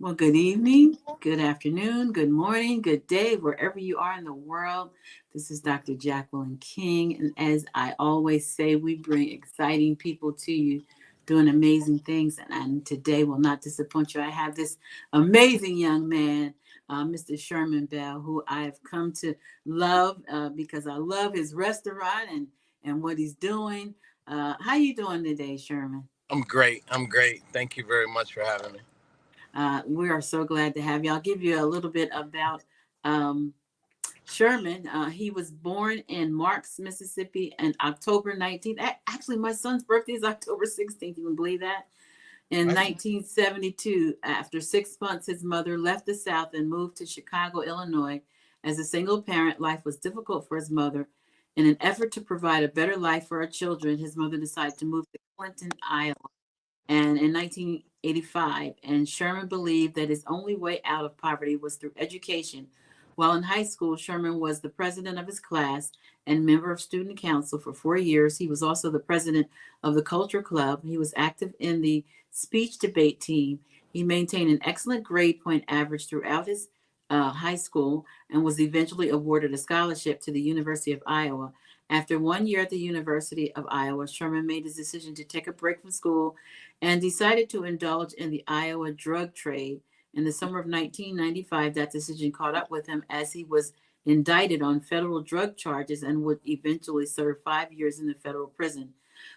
Well, good evening, good afternoon, good morning, good day, wherever you are in the world. This is Dr. Jacqueline King. And as I always say, we bring exciting people to you doing amazing things. And today will not disappoint you. I have this amazing young man, Mr. Sherman Bell, who I have come to love because I love his restaurant and what he's doing. How you doing today, Sherman? I'm great. I'm great. Thank you very much for having me. We are so glad to have you. I'll give you a little bit about um, Sherman. He was born in Marks, Mississippi, on October 19th. Actually, my son's birthday is October 16th. You can believe that? In I, 1972, after 6 months, his mother left the South and moved to Chicago, Illinois. As a single parent, life was difficult for his mother. In an effort to provide a better life for her children, his mother decided to move to Clinton, Iowa and in 1985, and Sherman believed that his only way out of poverty was through education. While in high school, Sherman was the president of his class and member of student council for 4 years. He was also the president of the culture club. He was active in the speech debate team. He maintained an excellent grade point average throughout his high school and was eventually awarded a scholarship to the University of Iowa. After 1 year at the University of Iowa, Sherman made his decision to take a break from school and decided to indulge in the Iowa drug trade. In the summer of 1995, that decision caught up with him as he was indicted on federal drug charges and would eventually serve 5 years in the federal prison.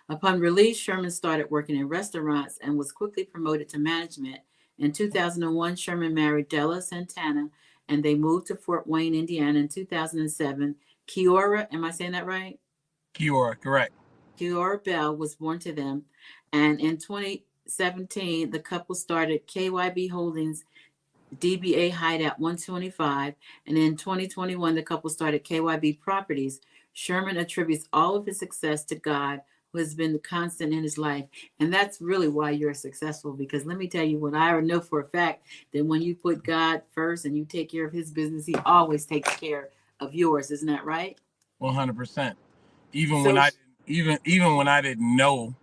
Upon release, Sherman started working in restaurants and was quickly promoted to management. In 2001, Sherman married Della Santana and they moved to Fort Wayne, Indiana in 2007. Kiora, am I saying that right? you are correct. Kiora Bell was born to them. And in 2017, the couple started KYB Holdings DBA Hideout 125. And in 2021, the couple started KYB Properties. Sherman attributes all of his success to God, who has been the constant in his life. And that's really why you're successful. Because let me tell you what I know for a fact that when you put God first and you take care of his business, he always takes care of yours. Isn't that right? 100%. Even when So, I even when I didn't know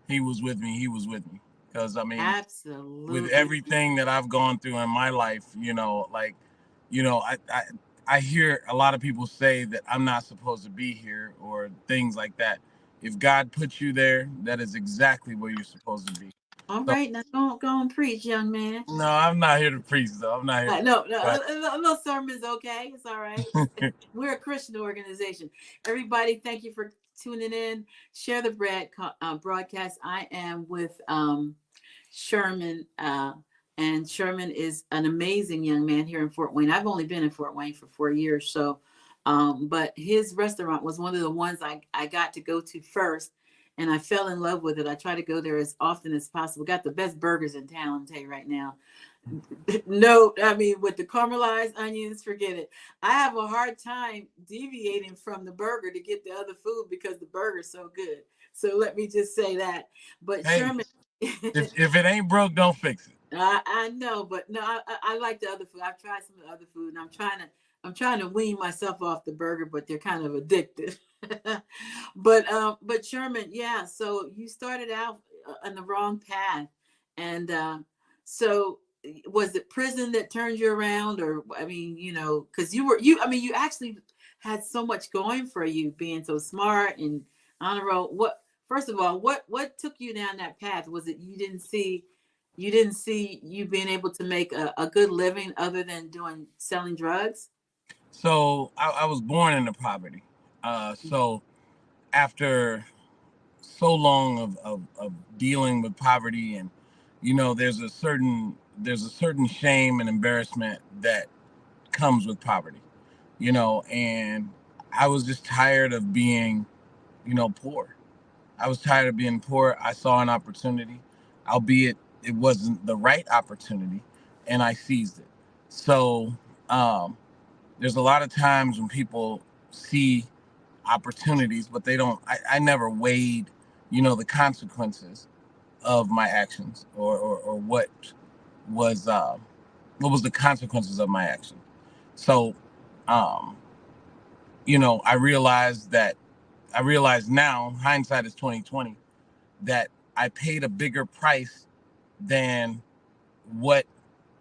he was with me, he was with me. Because I mean, with absolutely. everything that I've gone through in my life, like, you know, I, I I hear a lot of people say that I'm not supposed to be here or things like that. If God put you there, that is exactly where you're supposed to be. All So right, now go and preach, young man. no, I'm not here to preach though. I'm not here to No, preach. no, But no sermon's okay. It's all right. We're a Christian organization. Everybody, thank you for tuning in. Share the broadcast. I am with Sherman, and Sherman is an amazing young man here in Fort Wayne. I've only been in Fort Wayne for 4 years, so but his restaurant was one of the ones I got to go to first, and I fell in love with it. I try to go there as often as possible. Got the best burgers in town, I'll tell you right now. No, I mean with the caramelized onions, forget it. I have a hard time deviating from the burger to get the other food because the burger's so good. So let me just say that. But hey, Sherman, if it ain't broke, don't fix it. I know, but no, I like the other food. I've tried some of the other food, and I'm trying to wean myself off the burger, but they're kind of addictive. But Sherman, yeah. So you started out on the wrong path, and so was it prison that turned you around, or I mean, because I mean, you actually had so much going for you, being so smart and on the road. What First of all, what took you down that path? Was it you didn't see you being able to make a good living other than doing selling drugs? So I was born into poverty. So after so long of dealing with poverty, and there's a certain shame and embarrassment that comes with poverty, and I was just tired of being, poor. I was tired of being poor. I saw an opportunity, albeit it wasn't the right opportunity, and I seized it. So um, there's a lot of times when people see opportunities, but they don't. I never weighed, the consequences of my actions, or was uh, what was the consequences of my action. So, um, I realize now, hindsight is 2020, that I paid a bigger price than what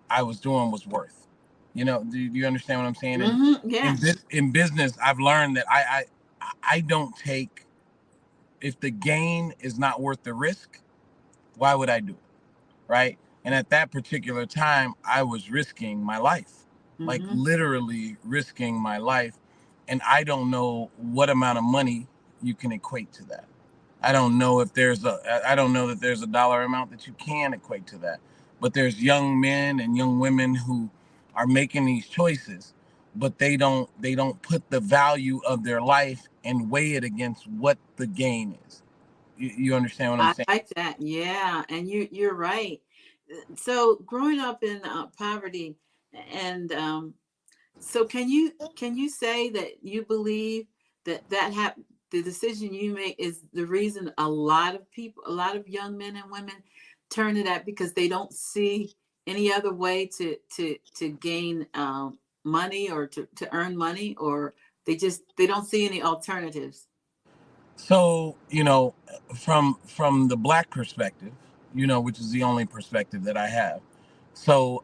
I was doing was worth. Do you understand what I'm saying? And Yeah. in business, I've learned that I don't take, if the gain is not worth the risk, why would I do it? Right? And at that particular time, I was risking my life, like literally risking my life. And I don't know what amount of money you can equate to that. I don't know that there's a dollar amount that you can equate to that. But there's young men and young women who are making these choices, but they don't put the value of their life and weigh it against what the gain is. You understand what I'm I saying? like that. Yeah, and you're right. So growing up in poverty, and so can you say that you believe the decision you make is the reason a lot of people, a lot of young men and women turn to that because they don't see any other way to gain money or to earn money, or they don't see any alternatives. So, from the black perspective, which is the only perspective that I have. So,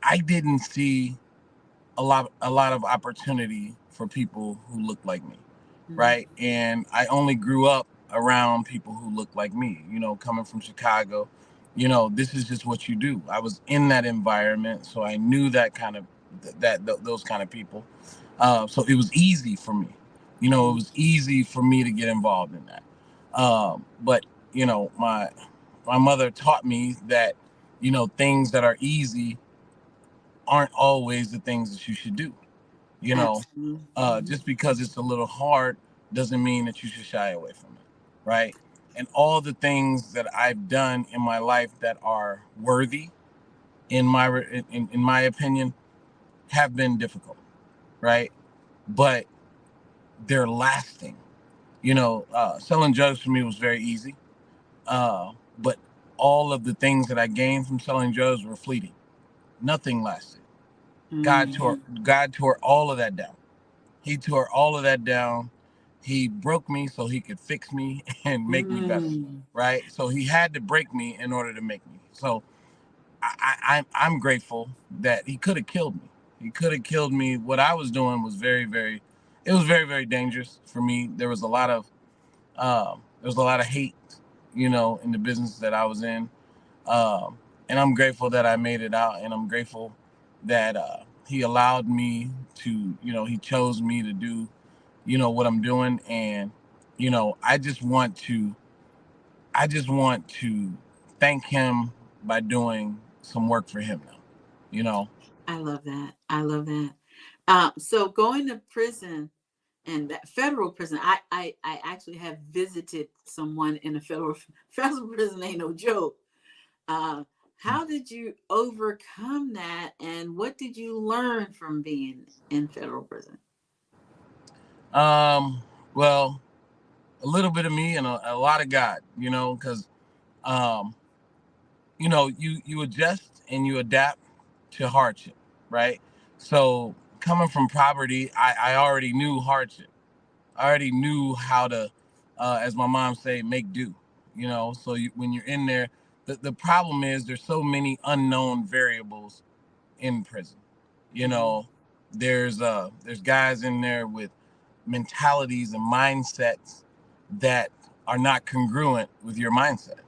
I didn't see a lot of opportunity for people who look like me, Mm-hmm. right? And I only grew up around people who look like me. Coming from Chicago, this is just what you do. I was in that environment, so I knew that kind of those kind of people. So it was easy for me. It was easy for me to get involved in that. But my mother taught me that things that are easy aren't always the things that you should do. You know, Absolutely. Hmm. just because it's a little hard doesn't mean that you should shy away from it, right? And all the things that I've done in my life that are worthy, in my opinion, have been difficult, right? But they're lasting. Selling drugs for me was very easy, but all of the things that I gained from selling drugs were fleeting. Nothing lasted. God tore all of that down. He tore all of that down. He broke me so he could fix me and make me better, Mm-hmm. right? So he had to break me in order to make me. So I'm grateful that he could have killed me. He could have killed me. What I was doing was it was very, very dangerous for me. There was a lot of hate, in the business that I was in. And I'm grateful that I made it out, and I'm grateful that he allowed me to, he chose me to do, what I'm doing. And I just want to thank him by doing some work for him now. You know. I love that. I love that. So going to prison, and that federal prison, I actually have visited someone in a federal prison. Ain't no joke. Uh, how did you overcome that, and what did you learn from being in federal prison? Well, a little bit of me and a lot of God, because um, you adjust and you adapt to hardship, right? So coming from poverty, I already knew hardship. I already knew how to, as my mom say, make do. So when you're in there, the problem is there's so many unknown variables in prison. You Mm-hmm. know, there's guys in there with mentalities and mindsets that are not congruent with your mindset.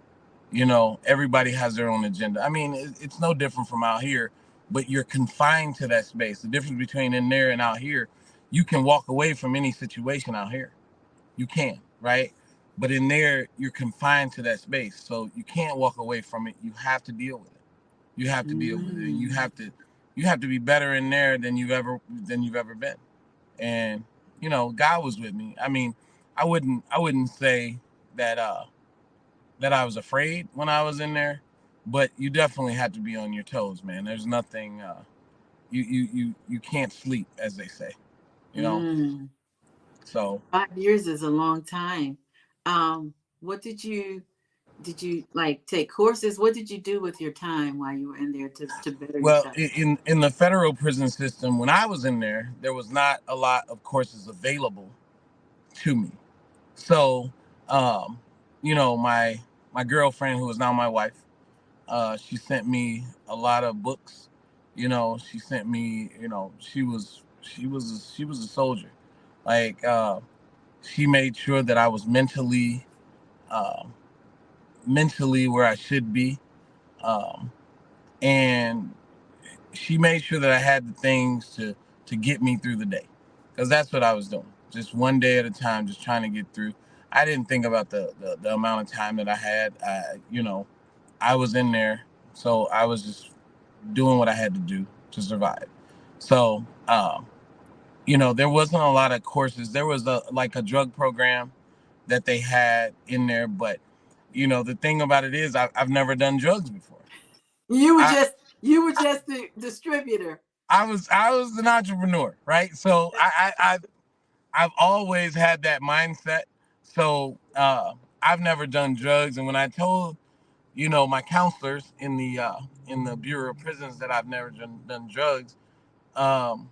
Everybody has their own agenda. I mean, it's no different from out here, but you're confined to that space. The difference between in there and out here, you can walk away from any situation out here. You can, right? But in there, you're confined to that space. So you can't walk away from it. You have to deal with it. You have to deal with it. And you Mm. have to you have to be better in there than you've ever been. And God was with me. I mean, I wouldn't say that that I was afraid when I was in there, but you definitely had to be on your toes, man. There's nothing you can't sleep, as they say, you know. Mm. So 5 years is a long time. What did you like take courses? What did you do with your time while you were in there to better well, yourself? in the federal prison system, when I was in there was not a lot of courses available to me. So, my girlfriend, who is now my wife, She sent me a lot of books. She sent me. She was a soldier. Like she made sure that I was uh, mentally where I should be, um, and she made sure that I had the things to get me through the day, because that's what I was doing, just one day at a time, just trying to get through. I didn't think about the amount of time that I had. I was in there, so I was just doing what I had to do to survive. So there wasn't a lot of courses. There was a drug program that they had in there, but the thing about it is I've never done drugs before. You were I, just you were just the distributor. I was an entrepreneur, right? So I've always had that mindset. So I've never done drugs, and when I told my counselors in the Bureau of Prisons that I've never done drugs, um,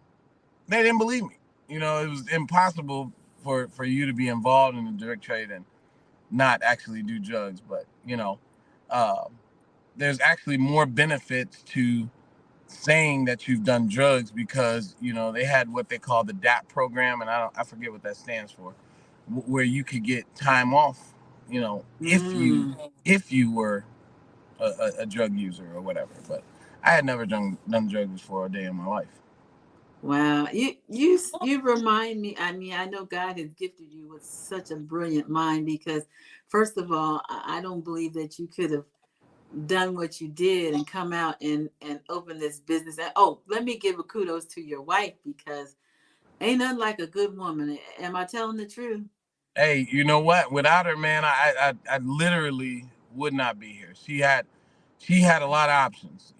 they didn't believe me. It was impossible for you to be involved in the direct trade and not actually do drugs. But um, there's actually more benefits to saying that you've done drugs, because they had what they call the DAP program, and I forget what that stands for, where you could get time off, if you Mm. if you were a drug user or whatever. But I had never done drugs before a day in my life. Wow. You remind me. I mean, I know God has gifted you with such a brilliant mind because first of all, I don't believe that you could have done what you did and come out and open this business. And oh, let me give a kudos to your wife because ain't nothing like a good woman. Am I telling the truth? Hey, you know what? Without her, man, I literally would not be here. She had a lot of options.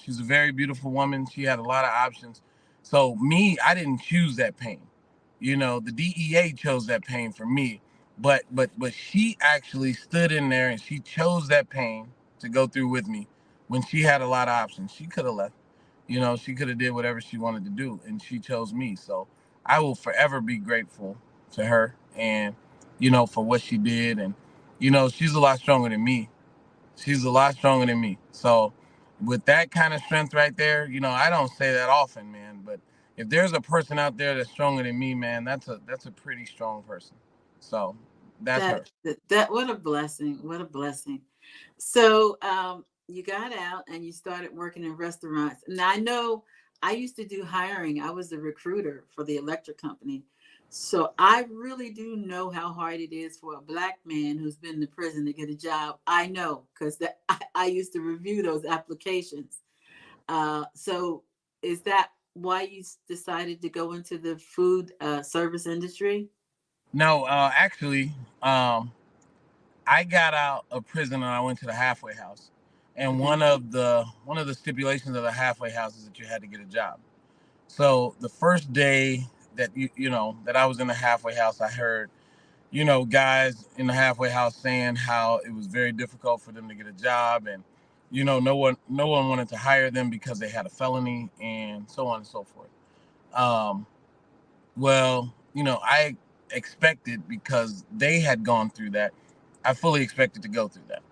She's a very beautiful woman. She had a lot of options. So me, I didn't choose that pain. The DEA chose that pain for me. But she actually stood in there and she chose that pain to go through with me when she had a lot of options. She could have left. She could have did whatever she wanted to do, and she chose me. So I will forever be grateful to her, and for what she did. And she's a lot stronger than me. She's a lot stronger than me. So with that kind of strength right there, I don't say that often, man. But if there's a person out there that's stronger than me, man, that's a pretty strong person. So that's her. That what a blessing. What a blessing. So you got out and you started working in restaurants. Now I know I used to do hiring. I was a recruiter for the electric company. So I really do know how hard it is for a black man who's been to prison to get a job. I know because I used to review those applications. So is that why you decided to go into the food service industry? No, actually, um, I got out of prison and I went to the halfway house. And Okay. one of the stipulations of the halfway house is that you had to get a job. So the first day that that I was in the halfway house, I heard guys in the halfway house saying how it was very difficult for them to get a job, and no one wanted to hire them because they had a felony, and so on and so forth. Um, well, I expected, because they had gone through that, I fully expected to go through that.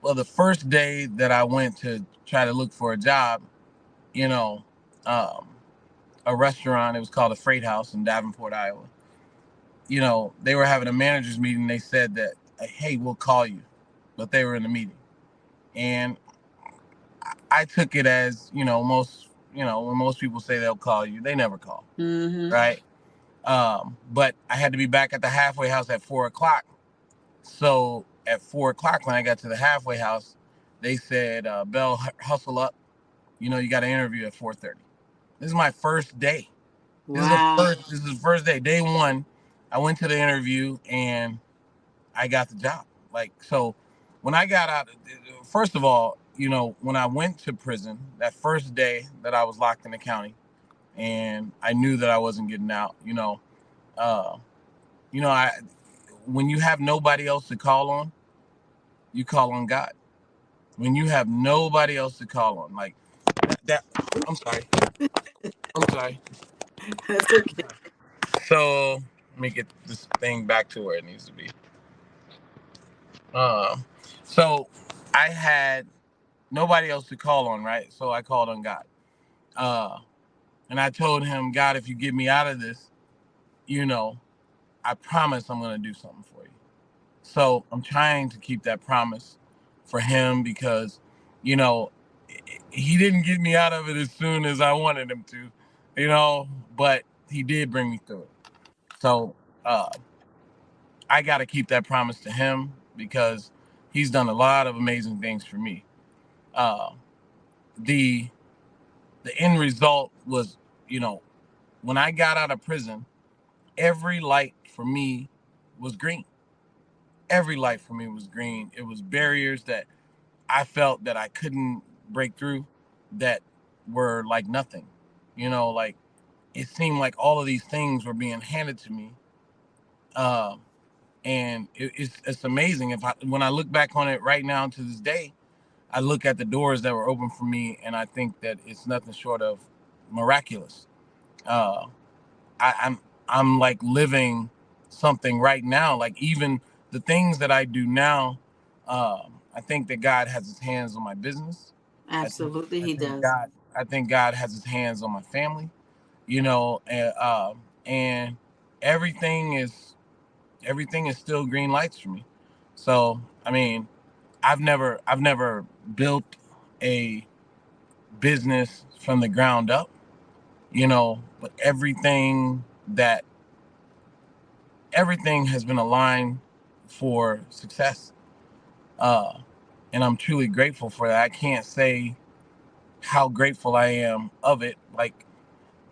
Well, the first day that I went to try to look for a job, you know, um, a restaurant, it was called a Freight House in Davenport, Iowa. They were having a managers meeting. They said that, hey, we'll call you, but they were in the meeting, and I took it as when most people say they'll call you, they never call, Mm-hmm. right? But I had to be back at the halfway house at 4 o'clock. So at 4 o'clock, when I got to the halfway house, they said, Bell, hustle up. You got an interview at 4:30. This is my first day. Wow. This is the first day. Day one, I went to the interview and I got the job. Like, so when I got out, first of all, when I went to prison, that first day that I was locked in the county, and I knew that I wasn't getting out, uh, I when you have nobody else to call on, you call on God. When you have nobody else to call on, like that. I'm sorry. I'm sorry. That's okay. So let me get this thing back to where it needs to be. Um, so I had nobody else to call on, right? So I called on God. Uh, and I told him, God, if you get me out of this, you know, I promise I'm going to do something for you. So I'm trying to keep that promise for him because, you know, he didn't get me out of it as soon as I wanted him to, you know, but he did bring me through it. So uh, I got to keep that promise to him because he's done a lot of amazing things for me. Uh, the the end result was, you know, when I got out of prison, every light for me was green. Every light for me was green. It was barriers that I felt that I couldn't break through that were like nothing. You know, like it seemed like all of these things were being handed to me. Uh, and it's amazing. When I look back on it right now to this day, I look at the doors that were open for me, and I think that it's nothing short of miraculous. Uh, I'm like living something right now. Like even the things that I do now, I think that God has His hands on my business. I think Absolutely, I he think does. God I think God has His hands on my family. You know, and everything is everything is still green lights for me. So I mean, I've never built a business from the ground up. You know, but that everything has been aligned for success. Uh, and I'm truly grateful for that. I can't say how grateful I am of it. Like,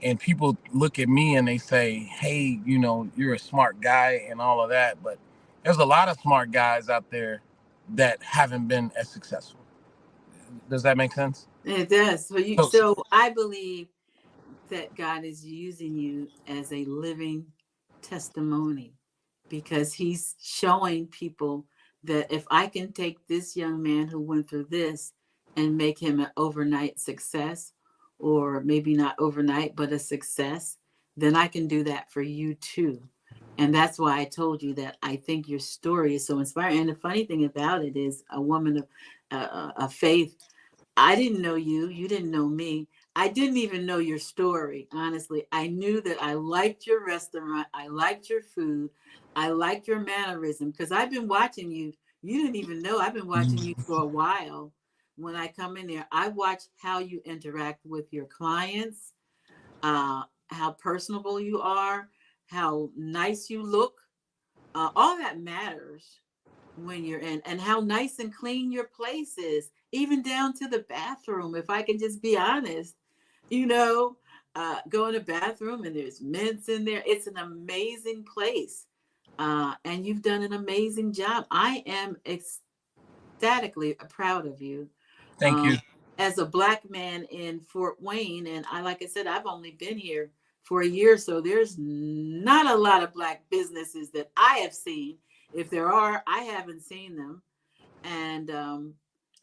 and people look at me and they say, hey, you know, you're a smart guy and all of that. But there's a lot of smart guys out there that haven't been as successful. Does that make sense? It does. So, So I believe that God is using you as a living testimony because he's showing people that if I can take this young man who went through this and make him an overnight success, or maybe not overnight, but a success, then I can do that for you too. And that's why I told you that I think your story is so inspiring. And the funny thing about it is, a woman of faith, I didn't know you. You didn't know me. I didn't even know your story, honestly. I knew that I liked your restaurant. I liked your food. I liked your mannerism because I've been watching you. You didn't even know I've been watching you for a while. When I come in there, I watch how you interact with your clients, how personable you are, how nice you look. All that matters when you're in, and how nice and clean your place is, even down to the bathroom. If I can just be honest, you know, go in the bathroom and there's mints in there. It's an amazing place. And you've done an amazing job. I am ecstatically proud of you. thank Um, you. as a black man in Fort Wayne, and I, like I said, I've only been here for a year, so there's not a lot of black businesses that I have seen. If there are, I haven't seen them. And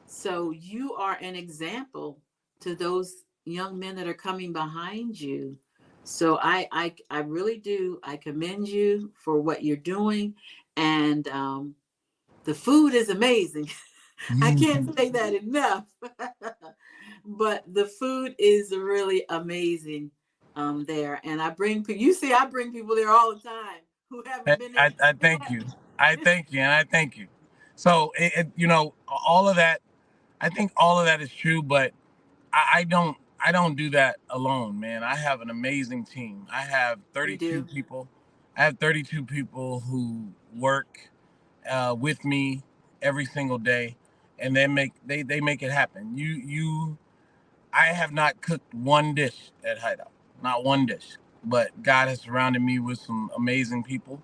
so you are an example to those young men that are coming behind you. So I really do. I commend you for what you're doing, and the food is amazing. I can't say that enough. But the food is really amazing there. And I bring people, you see, I bring people there all the time who haven't been there. I thank you. I thank you, and I thank you. So, you know, all of that. I think all of that is true, but I don't do that alone, man. I have an amazing team. I have You 32 do. people. I have 32 people who work with me every single day, and they make it happen. I have not cooked one dish at Hideout, not one dish. But God has surrounded me with some amazing people,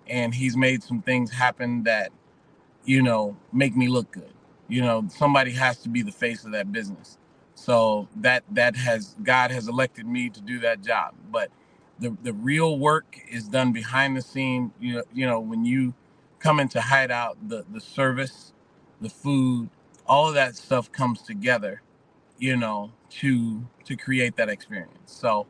and He's made some things happen that, you know, make me look good. You know, somebody has to be the face of that business. So that has God has elected me to do that job. But the real work is done behind the scene. You know when you come into Hideout, the service, the food, all of that stuff comes together, you know, to create that experience. So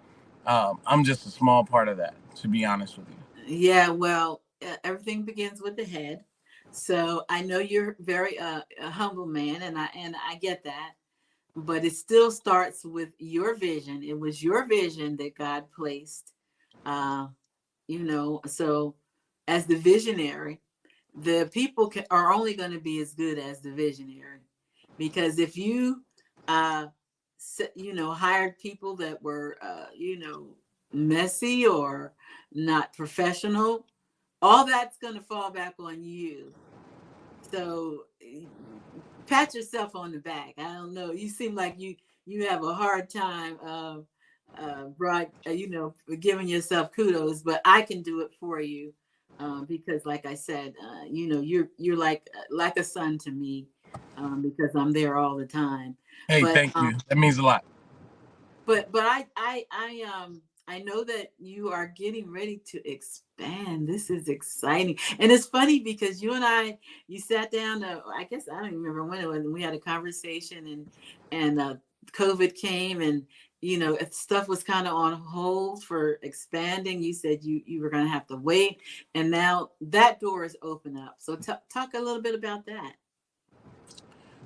I'm just a small part of that, to be honest with you. Yeah, well, everything begins with the head. So I know you're very a humble man, and I get that. But it still starts with your vision. It was your vision that God placed. Uh, so as the visionary, the people are only going to be as good as the visionary, because if you hired people that were messy or not professional, all that's going to fall back on you. So pat yourself on the back. I don't know, you seem like you have a hard time giving yourself kudos, but I can do it for you, because like I said, you're like a son to me, because I'm there all the time. Hey, But thank you. That means a lot. I know that you are getting ready to expand. This is exciting. And it's funny because you sat down, I guess I don't even remember when it was, and we had a conversation, and COVID came, and if stuff was kind of on hold for expanding. You said you were going to have to wait, and now that door is open up. So talk a little bit about that.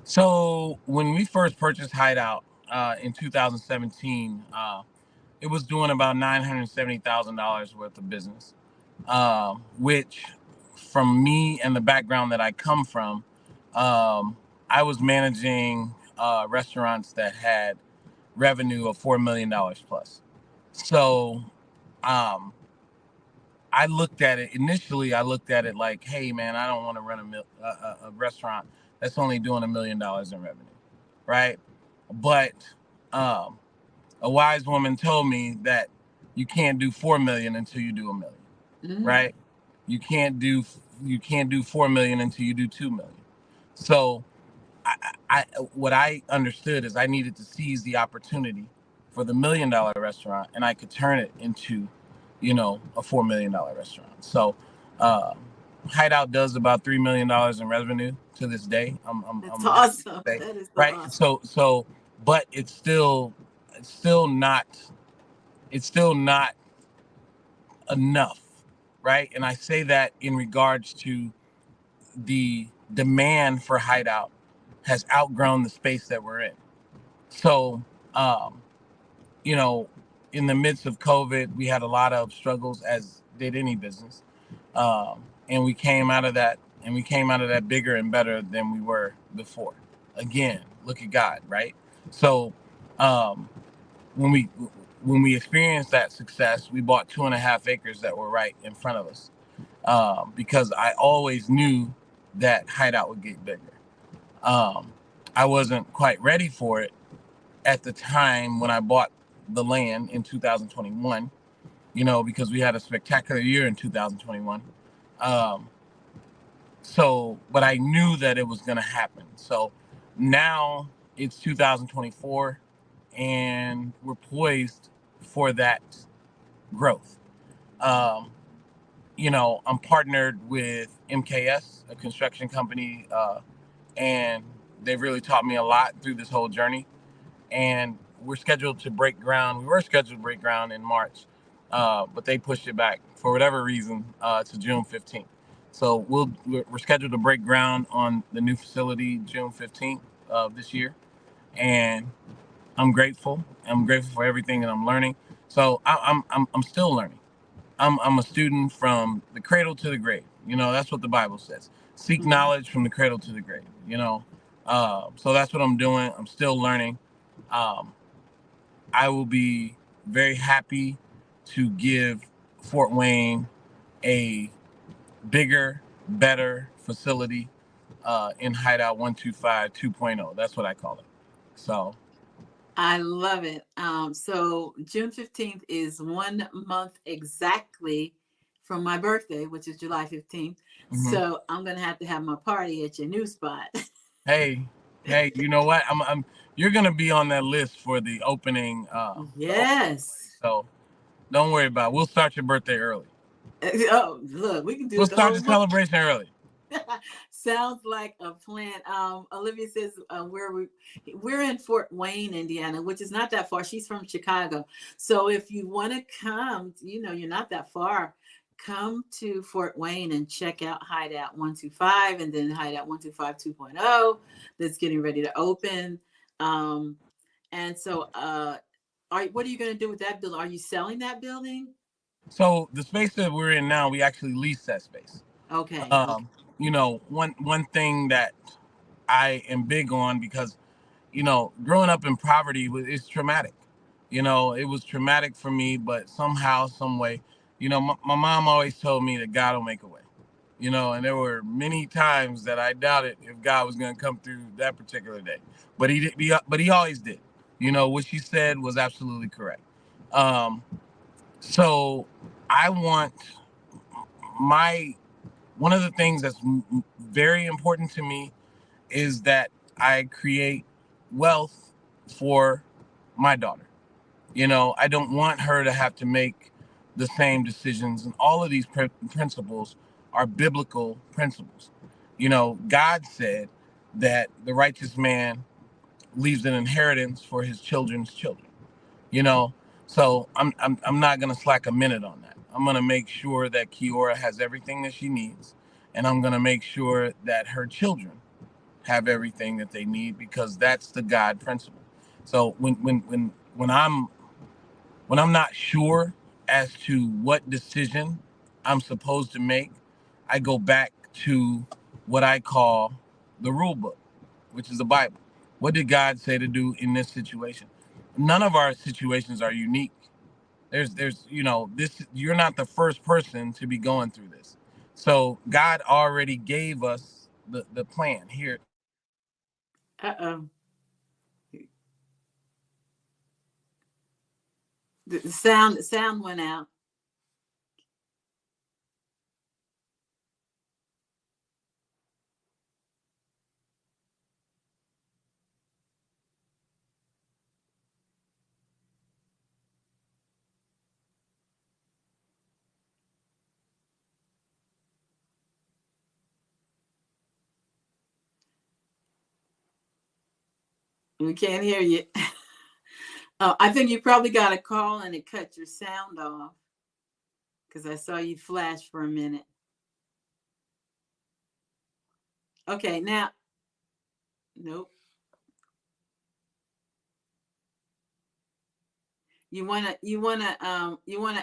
So when we first purchased Hideout in 2017, it was doing about $970,000 worth of business, which, from me and the background that I come from, I was managing restaurants that had revenue of $4 million plus. So um, I looked at it initially. I looked at it like, hey, man, I don't want to run a restaurant that's only doing $1 million in revenue, right? But um, a wise woman told me that you can't do 4 million until you do 1 million, right? You can't do 4 million until you do 2 million. So what I understood is I needed to seize the opportunity for the $1 million restaurant, and I could turn it into, a $4 million restaurant. So Hideout does about $3 million in revenue to this day. That's awesome. That is so right. awesome. So, but it's still not enough, right? And I say that in regards to the demand for Hideout has outgrown the space that we're in. So, um, you know, in the midst of COVID, we had a lot of struggles, as did any business, and we came out of that, bigger and better than we were before. Again, look at God, right? So, um, when we experienced that success, we bought 2.5 acres that were right in front of us, because I always knew that Hideout would get bigger. Um, I wasn't quite ready for it at the time when I bought the land in 2021, because we had a spectacular year in 2021. But I knew that it was going to happen. So now it's 2024, and we're poised for that growth. Um, I'm partnered with MKS, a construction company, and they've really taught me a lot through this whole journey. And we're scheduled to break ground. We were scheduled to break ground in March, but they pushed it back for whatever reason to June 15th. So we're scheduled to break ground on the new facility June 15th of this year, and I'm grateful. I'm grateful for everything that I'm learning. So I'm still learning. I'm a student from the cradle to the grave. That's what the Bible says. Seek knowledge from the cradle to the grave. So that's what I'm doing. I'm still learning. Um, I will be very happy to give Fort Wayne a bigger, better facility in Hideout 125 2.0. That's what I call it. So I love it. So June 15th is 1 month exactly from my birthday, which is July 15th. So I'm going to have my party at your new spot. Hey, you know what? You're going to be on that list for the opening. Yes. So don't worry about it. We'll start your birthday early. Oh, look, we can do We'll it the start whole the month. celebration early. Sounds like a plan. Olivia says we're in Fort Wayne, Indiana, which is not that far. She's from Chicago, so if you want to come, you're not that far. come to Fort Wayne and check out Hideout 125 and then Hideout 125 2.0 that's getting ready to open. And so, what are you going to do with that building? Are you selling that building? So the space that we're in now, we actually lease that space. Okay. Okay. Um, one thing that I am big on, because growing up in poverty is traumatic. It was traumatic for me, but somehow, some way, my mom always told me that God will make a way. And there were many times that I doubted if God was going to come through that particular day, but he did. But he always did. What she said was absolutely correct. Um, so I want my one of the things that's very important to me is that I create wealth for my daughter. I don't want her to have to make the same decisions. And all of these principles are biblical principles. God said that the righteous man leaves an inheritance for his children's children. You know, so I'm not gonna slack a minute on that. I'm gonna make sure that Kiora has everything that she needs, and I'm gonna make sure that her children have everything that they need, because that's the God principle. So when I'm not sure as to what decision I'm supposed to make, I go back to what I call the rule book, which is the Bible. What did God say to do in this situation? None of our situations are unique. There's this, you're not the first person to be going through this. So God already gave us the plan here. Uh-oh. The sound went out. We can't hear you. I think you probably got a call and it cut your sound off because I saw you flash for a minute. Okay, now, nope. You wanna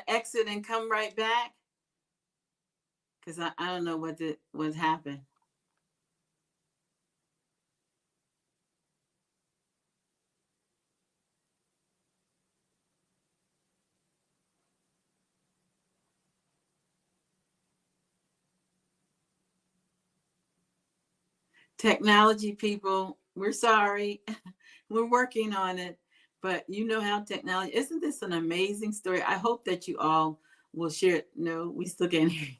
exit and come right back because I don't know what happened. Technology people, we're sorry. We're working on it, but you know how technology, isn't this an amazing story? I hope that you all will share it. No, we still can't hear you.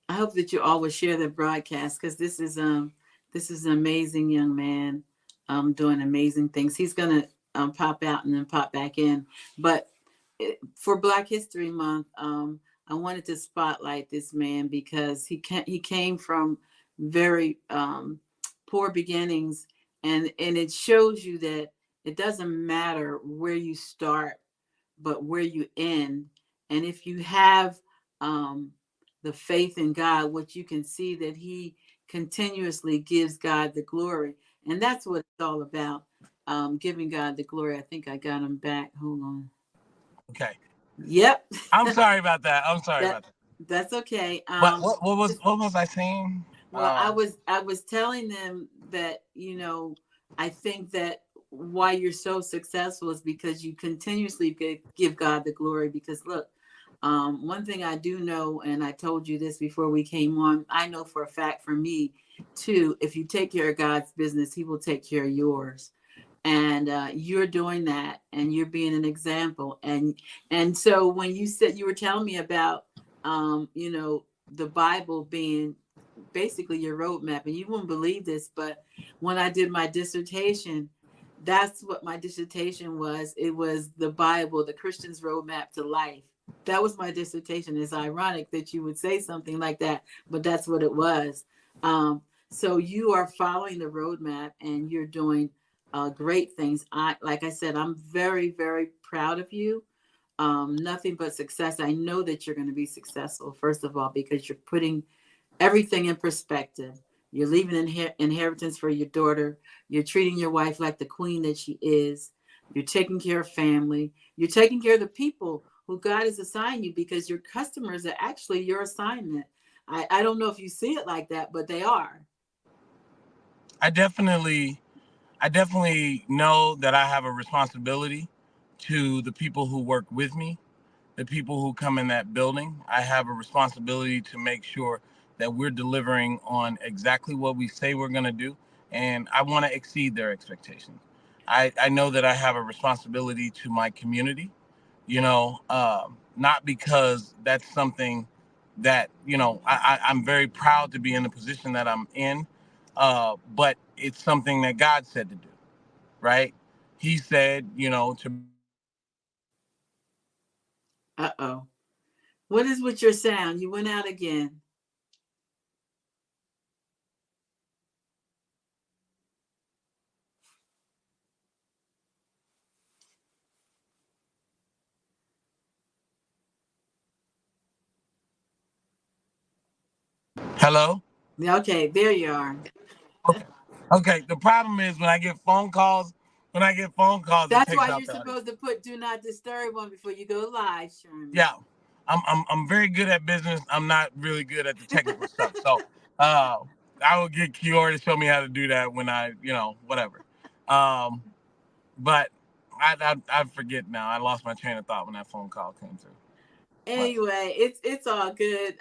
I hope that you all will share the broadcast because this is an amazing young man doing amazing things. He's gonna pop out and then pop back in. But for Black History Month, I wanted to spotlight this man because he came from very poor beginnings, and it shows you that it doesn't matter where you start, but where you end. And if you have um, the faith in God, what you can see that he continuously gives God the glory. And that's what it's all about, giving God the glory. I think I got him back. Hold on. Okay. Yep. I'm sorry about that. I'm sorry that about that. that's okay. What was I saying? Well, I was telling them that, I think that why you're so successful is because you continuously give God the glory. Because look, one thing I do know, and I told you this before we came on, I know for a fact, for me too, if you take care of God's business, he will take care of yours. And you're doing that, and you're being an example. And so when you said, you were telling me about the Bible being basically your roadmap, and you wouldn't believe this, but when I did my dissertation, that's what my dissertation was. It was the Bible, the Christian's roadmap to life. That was my dissertation. It's ironic that you would say something like that, but that's what it was. So you are following the roadmap, and you're doing great things. Like I said, I'm very, very proud of you. Nothing but success. I know that you're going to be successful, first of all, because you're putting everything in perspective. You're leaving inheritance for your daughter. You're treating your wife like the queen that she is. You're taking care of family. You're taking care of the people who God has assigned you, because your customers are actually your assignment. I don't know if you see it like that, but they are. I definitely I definitely know that I have a responsibility to the people who work with me, the people who come in that building. I have a responsibility to make sure that we're delivering on exactly what we say we're going to do. And I want to exceed their expectations. I know that I have a responsibility to my community, not because that's something that, I'm very proud to be in the position that I'm in, but it's something that God said to do, right? He said, to Uh-oh. What is with your sound? You went out again. hello. Okay, there you are. Okay. Okay. The problem is when I get phone calls, it That's takes why out you're the audio. supposed to put do not disturb on before you go live, Sherman. Yeah. I'm very good at business. I'm not really good at the technical stuff. So uh I will get Kiora to show me how to do that when whatever. Um but I forget now. I lost my train of thought when that phone call came through. But Anyway, it's all good.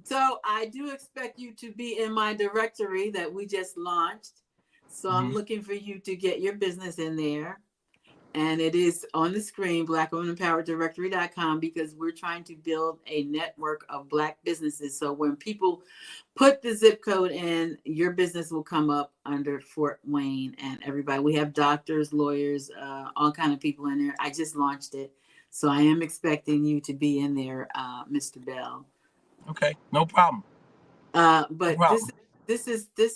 So I do expect you to be in my directory that we just launched. So I'm mhm. looking for you to get your business in there. And it is on the screen, blackwomenempowereddirectory.com, because we're trying to build a network of Black businesses. So when people put the zip code in, your business will come up under Fort Wayne and everybody. We have doctors, lawyers, all kind of people in there. I just launched it. So I am expecting you to be in there, Mr. Bell. Okay, no problem. No But this problem. this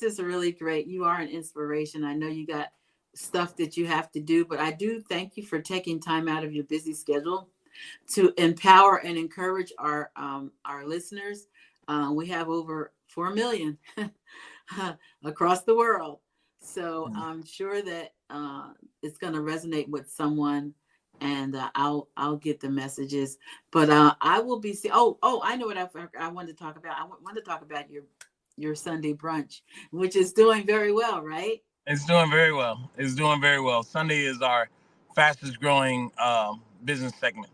is really great. You are an inspiration. I know you got stuff that you have to do, but I do thank you for taking time out of your busy schedule to empower and encourage our listeners. We have over 4 million across the world, so I'm sure that it's going to resonate with someone. And I'll get the messages, but I will be. I know what I wanted to talk about. I want to talk about your Sunday brunch, which is doing very well, right? It's doing very well. It's doing very well. Sunday is our fastest growing business segment.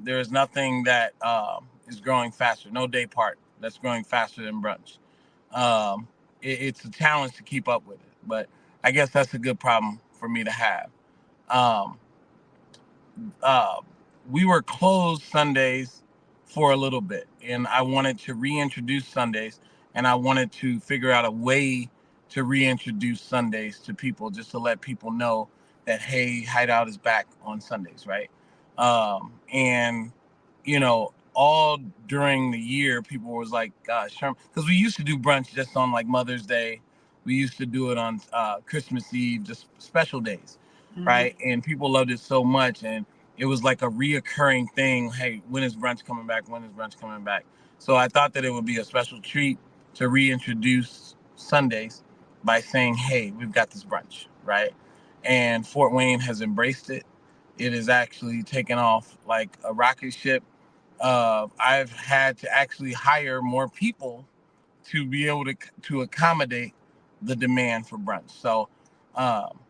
There is nothing that is growing faster. No day part that's growing faster than brunch. It's a challenge to keep up with it, but I guess that's a good problem for me to have. Um, uh, we were closed Sundays for a little bit, and I wanted to reintroduce Sundays, and I wanted to figure out a way to reintroduce Sundays to people, just to let people know that hey, Hideout is back on Sundays, right? And all during the year, people was like, "Gosh, because we used to do brunch just on like Mother's Day, we used to do it on Christmas Eve, just special days, Mm-hmm. right?" And people loved it so much, and it was like a reoccurring thing. Hey, when is brunch coming back? When is brunch coming back? So I thought that it would be a special treat to reintroduce Sundays by saying, hey, we've got this brunch, right? And Fort Wayne has embraced it. It is actually taken off like a rocket ship. I've had to actually hire more people to be able to accommodate the demand for brunch. So um,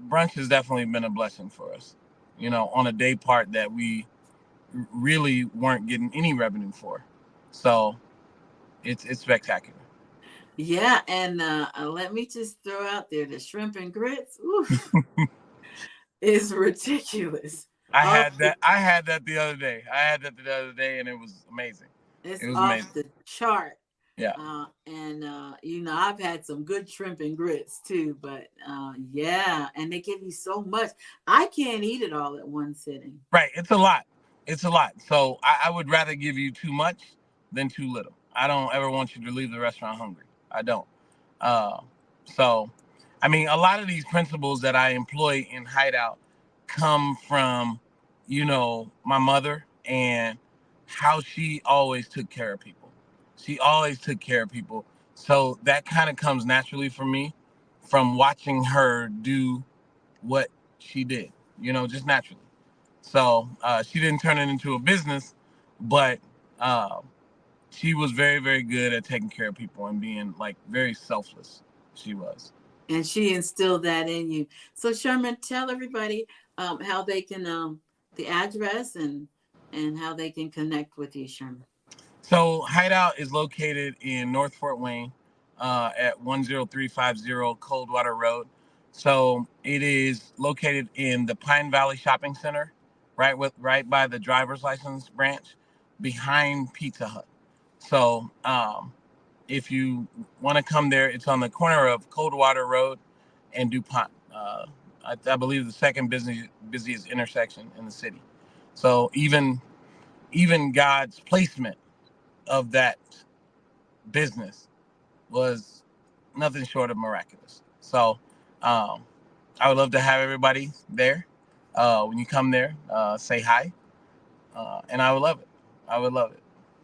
brunch has definitely been a blessing for us, on a day part that we really weren't getting any revenue for. So it's spectacular. Yeah, and let me just throw out there the shrimp and grits. Oof, is ridiculous. Off the, I had that the other day. I had that the other day, and it was amazing. it's It was off amazing. the chart. Yeah. And I've had some good shrimp and grits too, but yeah, and they give you so much. I can't eat it all at one sitting. Right. It's a lot. It's a lot. So I would rather give you too much than too little. I don't ever want you to leave the restaurant hungry. I don't. Uh, so I mean, a lot of these principles that I employ in Hideout come from, my mother and how she always took care of people. She always took care of people. So that kind of comes naturally for me from watching her do what she did, just naturally. So she didn't turn it into a business, but uh, she was very, very good at taking care of people and being like very selfless. She was. And she instilled that in you. So Sherman, tell everybody how they can the address and how they can connect with you, Sherman. So Hideout is located in North Fort Wayne at 10350 Coldwater Road. So it is located in the Pine Valley Shopping Center, right by the driver's license branch, behind Pizza Hut. So if you want to come there, it's on the corner of Coldwater Road and DuPont. I believe the second busiest intersection in the city. So even God's placement of that business was nothing short of miraculous. So um, I would love to have everybody there. When you come there, say hi, and I would love it. I would love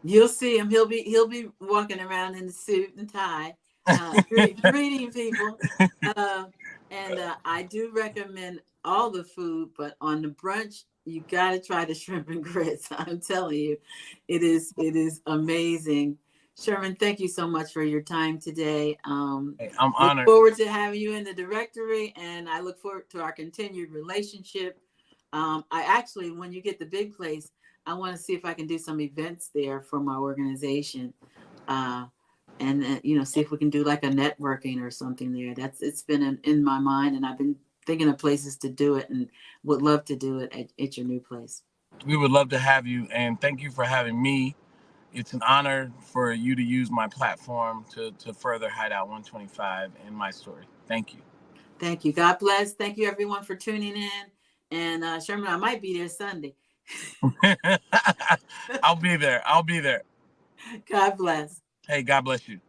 You'll see him. He'll be walking around in the suit and tie, greeting people. Uh, and I do recommend all the food, but on the brunch, you got to try the shrimp and grits. I'm telling you, it is amazing. Sherman, thank you so much for your time today. it. I'm Look honored. forward to having you in the directory, and I look forward to our continued relationship. I actually, when you get the big place, I want to see if I can do some events there for my organization, uh, and see if we can do like a networking or something there. It's been in my mind, and I've been thinking of places to do it, and would love to do it at your new place. We would love to have you, and thank you for having me. It's an honor for you to use my platform to further Hideout 125 and my story. Thank you. Thank you. God bless. Thank you, everyone, for tuning in. And Sherman, I might be there Sunday. I'll be there. I'll be there. God bless. Hey, God bless you.